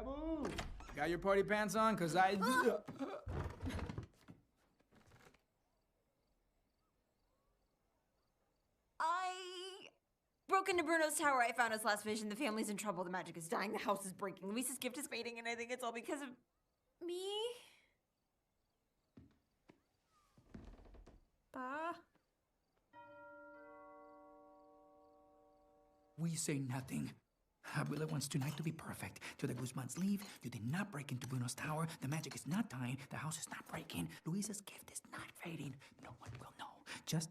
Gabu! Got your party pants on? Cause I... broke into Bruno's tower. I found his last vision. The family's in trouble. The magic is dying. The house is breaking. Luisa's gift is fading, and I think it's all because of me. Pa? We say nothing. Abuela wants tonight to be perfect. Till the Guzmans leave, you did not break into Bruno's tower. The magic is not dying. The house is not breaking. Luisa's gift is not fading. No one will know. Just